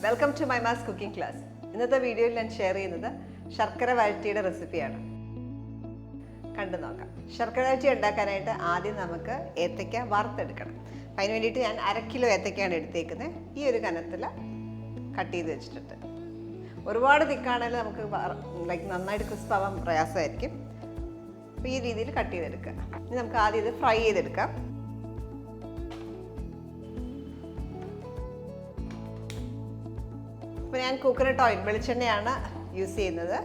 Welcome to Mahimas cooking class. ഇന്നത്തെ വീഡിയോയിൽ ഞാൻ ഷെയർ ചെയ്യുന്നത് ശർക്കര വരട്ടിയുടെ റെസിപ്പിയാണ്. കണ്ടു നോക്കാം. ശർക്കര വരട്ടി ഉണ്ടാക്കാനായിട്ട് ആദ്യം നമുക്ക് ഏത്തയ്ക്ക വറുത്തെടുക്കണം. അതിന് വേണ്ടിയിട്ട് ഞാൻ 1/2 കിലോ ഏത്തയ്ക്കയാണ് എടുത്തേക്കുന്നത്. ഈ ഒരു കനത്തിൽ കട്ട് ചെയ്ത് വെച്ചിട്ടുണ്ട്. ഒരുപാട് തിക്കാണെങ്കിൽ നമുക്ക് നന്നായിട്ട് ക്രിസ്പ് ആവാൻ പ്രയാസമായിരിക്കും. അപ്പോൾ ഈ രീതിയിൽ കട്ട് ചെയ്തെടുക്കുക. ഇനി നമുക്ക് ആദ്യം ഇത് ഫ്രൈ ചെയ്തെടുക്കാം. അപ്പോൾ ഞാൻ കോക്കനട്ട് ഓയിൽ വെളിച്ചെണ്ണയാണ് യൂസ് ചെയ്യുന്നത്.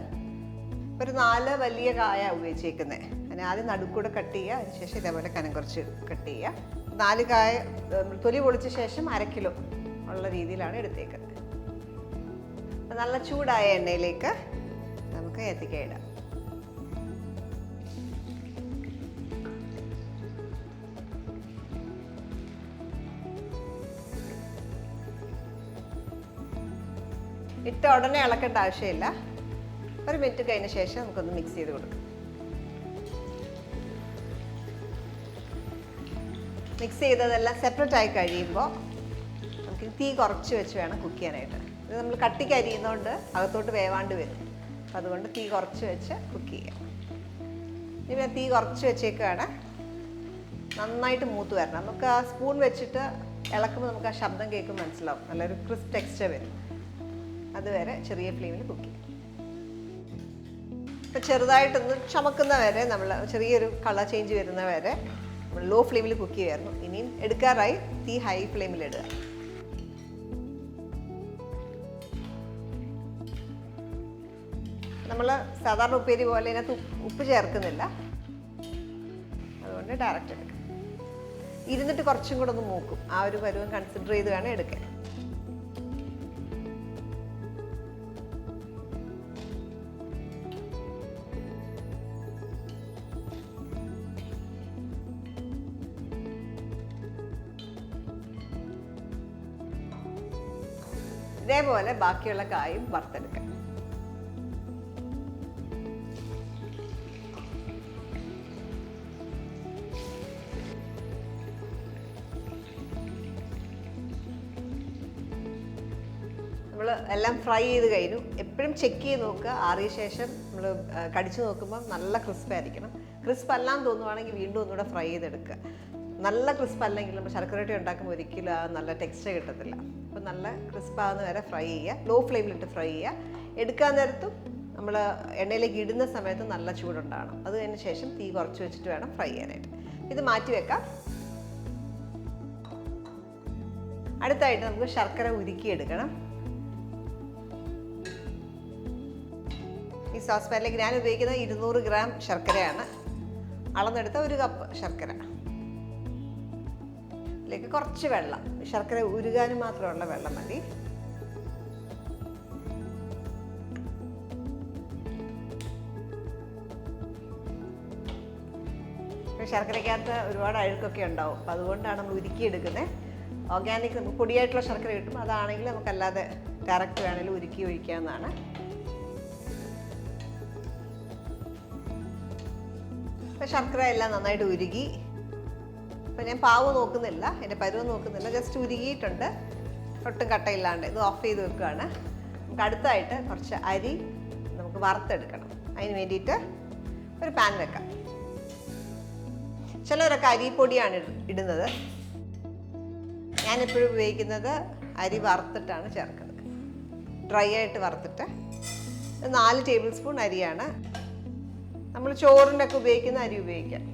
ഒരു 4 വലിയ കായ ഉപയോഗിച്ചേക്കുന്നത്. അതിന് ആദ്യം നടുക്കൂടെ കട്ട് ചെയ്യുക, അതിനുശേഷം ഇതേപോലെ കനം കുറച്ച് കട്ട് ചെയ്യുക. 4 കായ തൊലി പൊളിച്ച ശേഷം 1/2 കിലോ ഉള്ള രീതിയിലാണ് എടുത്തേക്കുന്നത്. അപ്പോൾ നല്ല ചൂടായ എണ്ണയിലേക്ക് നമുക്ക് ഏത്തയ്ക്ക ഇടാം. ഇട്ട ഉടനെ ഇളക്കേണ്ട ആവശ്യമില്ല. 1 മിനിറ്റ് കഴിഞ്ഞ ശേഷം നമുക്കൊന്ന് മിക്സ് ചെയ്ത് കൊടുക്കാം. മിക്സ് ചെയ്തതെല്ലാം സെപ്പറേറ്റ് ആയി കഴിയുമ്പോൾ നമുക്ക് തീ കുറച്ച് വെച്ച് വേണം കുക്ക് ചെയ്യാനായിട്ട്. ഇത് നമ്മൾ കട്ടിക്ക് അരിയുന്നതുകൊണ്ട് അകത്തോട്ട് വേവാണ്ട് വരും. അപ്പം അതുകൊണ്ട് തീ കുറച്ച് വെച്ച് കുക്ക് ചെയ്യാം. ഇനി തീ കുറച്ച് വെച്ചേക്കാണ്. നന്നായിട്ട് മൂത്ത് വരണം. നമുക്ക് ആ സ്പൂൺ വെച്ചിട്ട് ഇളക്കുമ്പോൾ നമുക്ക് ആ ശബ്ദം കേൾക്കുമ്പോൾ മനസ്സിലാവും. നല്ലൊരു ക്രിസ്പ് ടെക്സ്ചർ വരും. അതുവരെ ചെറിയ ഫ്ലെയിമിൽ കുക്ക് ചെയ്യും. ഇപ്പം ചെറുതായിട്ടൊന്ന് ചുമക്കുന്ന വരെ നമ്മൾ ചെറിയൊരു കളർ ചേഞ്ച് വരുന്ന വരെ നമ്മൾ ലോ ഫ്ലെയിമിൽ കുക്ക് ചെയ്യുമായിരുന്നു. ഇനിയും എടുക്കാറായി തീ ഹൈ ഫ്ലെയിമിൽ ഇടുക. നമ്മൾ സാധാരണ ഉപ്പേരി പോലെ ഇതിനകത്ത് ഉപ്പ് ചേർക്കുന്നില്ല. അതുകൊണ്ട് ഡയറക്റ്റ് എടുക്കുക. ഇരുന്നിട്ട് കുറച്ചും കൂടെ ഒന്ന് മൂക്കും. ആ ഒരു പരുവം കൺസിഡർ ചെയ്ത് വേണം എടുക്കാൻ. ഇതേപോലെ ബാക്കിയുള്ള കായും വറുത്തെടുക്കാം. നമ്മൾ എല്ലാം ഫ്രൈ ചെയ്ത് കഴിഞ്ഞു. എപ്പോഴും ചെക്ക് ചെയ്ത് നോക്കുക. ആറിയ ശേഷം നമ്മൾ കടിച്ചു നോക്കുമ്പോൾ നല്ല ക്രിസ്പ് ആയിരിക്കണം. ക്രിസ്പ് അല്ലാന്ന് തോന്നുവാണെങ്കിൽ വീണ്ടും ഒന്നുകൂടെ ഫ്രൈ ചെയ്തെടുക്കുക. നല്ല ക്രിസ്പ് അല്ലെങ്കിൽ നമ്മൾ ശർക്കര വരട്ടി ഉണ്ടാക്കുമ്പോൾ ഒരിക്കലും ആ നല്ല ടെക്സ്ചർ കിട്ടത്തില്ല. അപ്പോൾ നല്ല ക്രിസ്പാകുന്ന വരെ ഫ്രൈ ചെയ്യുക. ലോ ഫ്ലെയിമിലിട്ട് ഫ്രൈ ചെയ്യുക. എടുക്കാൻ നേരത്തും നമ്മൾ എണ്ണയിലേക്ക് ഇടുന്ന സമയത്ത് നല്ല ചൂടുണ്ടാകണം. അത് കഴിഞ്ഞ ശേഷം തീ കുറച്ച് വെച്ചിട്ട് വേണം ഫ്രൈ ചെയ്യാനായിട്ട്. ഇത് മാറ്റി വെക്കാം. അടുത്തായിട്ട് നമുക്ക് ശർക്കര ഉരുക്കിയെടുക്കണം. ഈ സോസ് പാനിലേക്ക് ഞാൻ ഉപയോഗിക്കുന്നത് 200 ഗ്രാം ശർക്കരയാണ്. അളന്നെടുത്ത 1 കപ്പ് ശർക്കര. ഇതിലേക്ക് കുറച്ച് വെള്ളം, ശർക്കര ഉരുകാനും മാത്രമുള്ള വെള്ളം മതി. ശർക്കരയ്ക്കകത്ത് ഒരുപാട് അഴുക്കൊക്കെ ഉണ്ടാവും. അപ്പം അതുകൊണ്ടാണ് നമ്മൾ ഉരുക്കിയെടുക്കുന്നത്. ഓർഗാനിക് നമുക്ക് പൊടിയായിട്ടുള്ള ശർക്കര കിട്ടും. അതാണെങ്കിൽ നമുക്കല്ലാതെ ഡയറക്റ്റ് വേണമെങ്കിലും ഉരുക്കി ഒഴിക്കാവുന്നതാണ്. അപ്പം ശർക്കര എല്ലാം നന്നായിട്ട് ഉരുകി. അപ്പം ഞാൻ പാവ് നോക്കുന്നില്ല, എൻ്റെ പരുവം നോക്കുന്നില്ല, ജസ്റ്റ് ഉരുകിയിട്ടുണ്ട്. ഒട്ടും കട്ടയില്ലാണ്ട് ഇത് ഓഫ് ചെയ്ത് വെക്കുകയാണ്. നമുക്ക് അടുത്തായിട്ട് കുറച്ച് അരി നമുക്ക് വറുത്തെടുക്കണം. അതിന് വേണ്ടിയിട്ട് ഒരു പാൻ വെക്കാം. ചിലരൊക്കെ അരിപ്പൊടിയാണ് ഇടുന്നത്. ഞാനെപ്പോഴും ഉപയോഗിക്കുന്നത് അരി വറുത്തിട്ടാണ് ചേർക്കുന്നത്. ഡ്രൈ ആയിട്ട് വറുത്തിട്ട്. 4 ടേബിൾ സ്പൂൺ അരിയാണ്. നമ്മൾ ചോറിനൊക്കെ ഉപയോഗിക്കുന്ന അരി ഉപയോഗിക്കാം.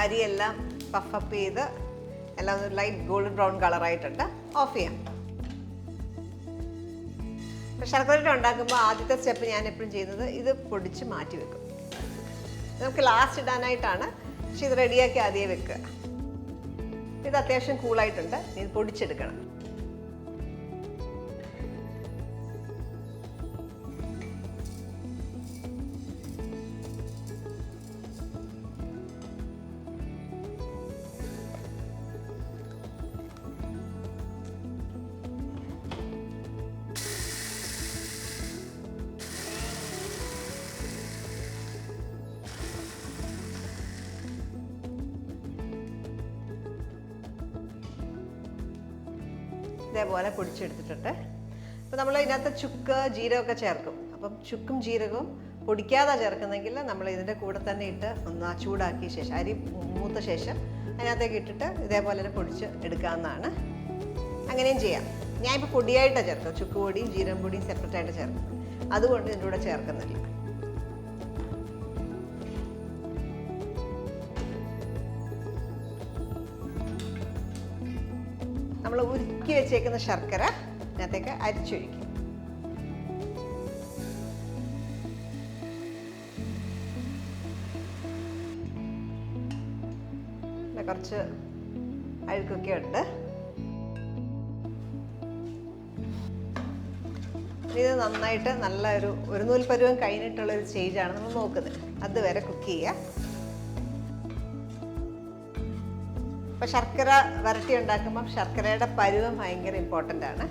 അരിയെല്ലാം പഫപ്പ് ചെയ്ത് എല്ലാം ഒരു ലൈറ്റ് ഗോൾഡൻ ബ്രൗൺ കളറായിട്ടുണ്ട്. ഓഫ് ചെയ്യാം. ശർക്കര വരട്ടി ഉണ്ടാക്കുമ്പോൾ ആദ്യത്തെ സ്റ്റെപ്പ് ഞാൻ എപ്പോഴും ചെയ്യുന്നത് ഇത് പൊടിച്ച് മാറ്റി വെക്കും. നമുക്ക് ലാസ്റ്റ് ഇടാനായിട്ടാണ്. പക്ഷെ ഇത് റെഡിയാക്കി ആദ്യമേ വെക്കുക. ഇത് അത്യാവശ്യം കൂളായിട്ടുണ്ട്. ഇത് പൊടിച്ചെടുക്കണം. ഇതേപോലെ പൊടിച്ചെടുത്തിട്ടുണ്ട്. അപ്പോൾ നമ്മൾ ഇതിനകത്ത് ചുക്ക് ജീരകമൊക്കെ ചേർക്കും. അപ്പം ചുക്കും ജീരകവും പൊടിക്കാതെ ചേർക്കുന്നെങ്കിൽ നമ്മൾ ഇതിൻ്റെ കൂടെ തന്നെ ഇട്ട് ഒന്ന് ചൂടാക്കിയ ശേഷം അരി മൂത്ത ശേഷം അതിനകത്തേക്ക് ഇട്ടിട്ട് ഇതേപോലെ തന്നെ പൊടിച്ച് എടുക്കാവുന്നതാണ്. അങ്ങനെയും ചെയ്യാം. ഞാനിപ്പോൾ പൊടിയായിട്ടാണ് ചേർക്കുന്നത്. ചുക്ക് പൊടിയും ജീരകം പൊടിയും സെപ്പറേറ്റ് ആയിട്ട് ചേർക്കുന്നത്. അതുകൊണ്ട് ഇതിൻ്റെ കൂടെ ചേർക്കുന്നില്ല. നമ്മൾ ഉരുക്കി വെച്ചേക്കുന്ന ശർക്കര ഇതിനകത്തേക്ക് അരിച്ചൊഴിക്കും. കുറച്ച് അഴുക്കൊക്കെ ഉണ്ട്. ഇത് നന്നായിട്ട് നല്ല ഒരു നൂൽ പരുവം കഴിഞ്ഞിട്ടുള്ളൊരു സ്റ്റേജാണ് നമ്മൾ നോക്കുന്നത്. അതുവരെ കുക്ക് ചെയ്യുക. അപ്പോൾ ശർക്കര വരട്ടി ഉണ്ടാക്കുമ്പം ശർക്കരയുടെ പരുവം ഭയങ്കര ഇമ്പോർട്ടൻ്റ് ആണ്.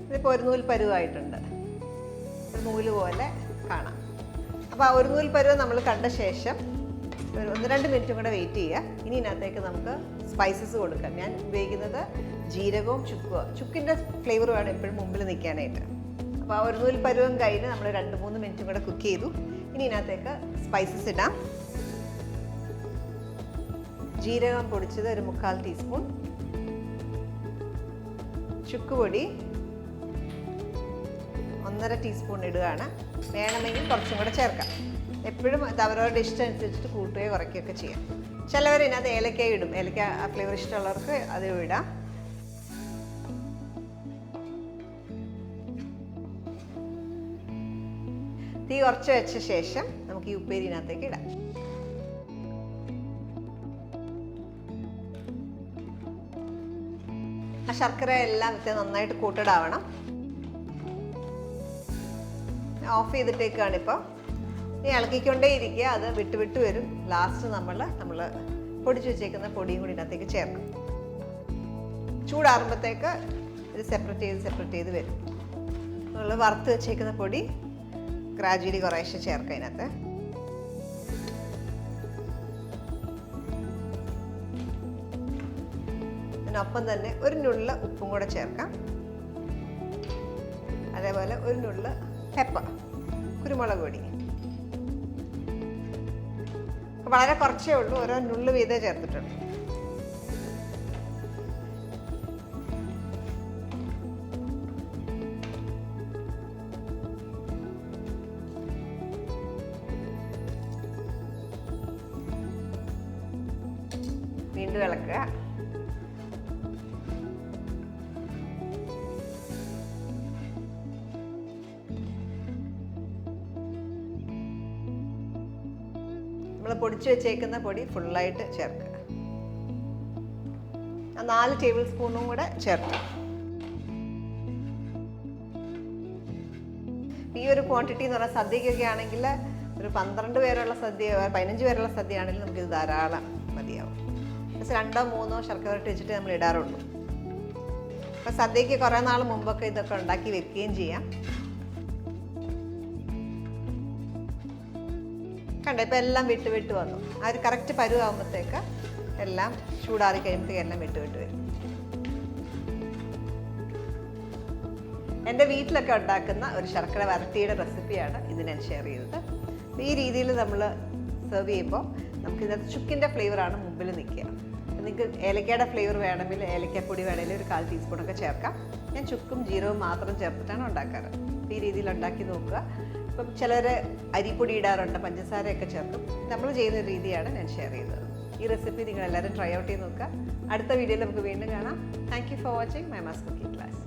ഇതിപ്പോൾ ഒരു നൂൽ പരുവായിട്ടുണ്ട്. ഒരു നൂല് പോലെ കാണാം. അപ്പോൾ ആ ഒരു നൂൽ പരുവം നമ്മൾ കണ്ട ശേഷം ഒരു 1-2 മിനിറ്റും കൂടെ വെയിറ്റ് ചെയ്യുക. ഇനി ഇതിനകത്തേക്ക് നമുക്ക് സ്പൈസസ് കൊടുക്കാം. ഞാൻ ഉപയോഗിക്കുന്നത് ജീരകവും ചുക്കും. ചുക്കിൻ്റെ ഫ്ലേവർ വേണം എപ്പോഴും മുമ്പിൽ നിൽക്കാനായിട്ട്. അപ്പോൾ ആ ഒരു നൂൽ പരുവം കഴിഞ്ഞ് നമ്മൾ 2-3 മിനിറ്റും കൂടെ കുക്ക് ചെയ്തു. ഇനി ഇതിനകത്തേക്ക് സ്പൈസസ് ഇടാം. ജീരകം പൊടിച്ചത് ഒരു 3/4 ടീസ്പൂൺ, ചുക്ക് പൊടി 1.5 ടീസ്പൂൺ ഇടുകയാണ്. വേണമെങ്കിൽ കുറച്ചും കൂടെ ചേർക്കാം. എപ്പോഴും അത് അവരവരുടെ ഇഷ്ടം അനുസരിച്ചിട്ട് കൂട്ടുകയോ കുറയ്ക്കുകയൊക്കെ ചെയ്യാം. ചിലവർ ഇതിനകത്ത് ഏലക്ക ഇടും. ഏലക്ക ആ ഫ്ലേവർ ഇഷ്ടമുള്ളവർക്ക് അത് ഇടാം. തീ കുറച്ച് വെച്ച ശേഷം നമുക്ക് ഈ ഉപ്പേരിനകത്തേക്ക് ഇടാം. ആ ശർക്കര എല്ലാം നന്നായിട്ട് കോട്ടഡ് ആവണം. ഓഫ് ചെയ്തിട്ടേക്കാണ് ഇപ്പോൾ. ഇനി ഇളക്കിക്കൊണ്ടേ ഇരിക്കുക. അത് വിട്ട് വരും. ലാസ്റ്റ് നമ്മൾ പൊടിച്ച് വെച്ചേക്കുന്ന പൊടിയും കൂടി ഇതിനകത്തേക്ക് ചേർക്കും. ചൂടാറുമ്പോഴത്തേക്ക് ഇത് സെപ്പറേറ്റ് ചെയ്ത് വരും. നമ്മൾ വറുത്ത് വെച്ചേക്കുന്ന പൊടി ഗ്രാജുവലി കുറേശ്ശെ ചേർക്കാം ഇതിനകത്ത്. അതിനൊപ്പം തന്നെ ഒരു നുള്ള ഉപ്പും കൂടെ ചേർക്കാം. അതേപോലെ ഒരു നുള്ള പെപ്പർ, കുരുമുളക് പൊടി. വളരെ കുറച്ചേ ഉള്ളൂ. ഓരോ നുള്ളു വീതേ ചേർത്തിട്ടുണ്ട്. വീണ്ടും ഇളക്കുക. നമ്മൾ പൊടിച്ചു വെച്ചേക്കുന്ന പൊടി ഫുള്ളായിട്ട് ചേർക്കുക. 4 ടേബിൾ സ്പൂണും കൂടെ ചേർക്കുക. ഈ ഒരു ക്വാണ്ടിറ്റി എന്ന് പറഞ്ഞാൽ സദ്യക്കൊക്കെ ആണെങ്കിൽ ഒരു 12 പേരുള്ള സദ്യ, 15 പേരുള്ള സദ്യ ആണെങ്കിൽ നമുക്കിത് ധാരാളം മതിയാവും. പക്ഷേ 2-3 ശർക്കര വരട്ടി വെച്ചിട്ട് നമ്മൾ ഇടാറുള്ളൂ. അപ്പോൾ സദ്യക്ക് കുറേ നാൾ മുമ്പൊക്കെ ഇതൊക്കെ ഉണ്ടാക്കി വെക്കുകയും ചെയ്യാം. കണ്ടോ, ഇപ്പം എല്ലാം വിട്ട് വന്നു. ആ ഒരു കറക്റ്റ് പരുവാകുമ്പോഴത്തേക്ക് എല്ലാം ചൂടാറി കഴിയുമ്പോഴത്തേക്ക് എല്ലാം വിട്ട് വരും. എൻ്റെ വീട്ടിലൊക്കെ ഉണ്ടാക്കുന്ന ഒരു ശർക്കര വരട്ടിയുടെ റെസിപ്പിയാണ് ഇത് ഞാൻ ഷെയർ ചെയ്തത്. ഈ രീതിയിൽ നമ്മൾ സെർവ് ചെയ്യുമ്പോൾ നമുക്ക് ഇതിനകത്ത് ചുക്കിൻ്റെ ഫ്ലേവറാണ് മുമ്പിൽ നിൽക്കുക. നിങ്ങൾക്ക് ഏലക്കയുടെ ഫ്ലേവർ വേണമെങ്കിൽ ഏലക്കപ്പൊടി വേണമെങ്കിൽ ഒരു 1/4 ടീസ്പൂണൊക്കെ ചേർക്കാം. ഞാൻ ചുക്കും ജീരകവും മാത്രം ചേർത്തിട്ടാണ് ഉണ്ടാക്കാറ്. ഈ രീതിയിൽ ഉണ്ടാക്കി നോക്കുക. ഇപ്പം ചിലർ അരിപ്പൊടി ഇടാറുണ്ട്, പഞ്ചസാരയൊക്കെ ചേർക്കും. നമ്മൾ ചെയ്യുന്ന രീതിയാണ് ഞാൻ ഷെയർ ചെയ്തത്. ഈ റെസിപ്പി നിങ്ങൾ എല്ലാവരും ട്രൈ ഔട്ട് ചെയ്ത് നോക്കുക. അടുത്ത വീഡിയോയിൽ നമുക്ക് വീണ്ടും കാണാം. Thank you for watching മൈമാസ് cooking class.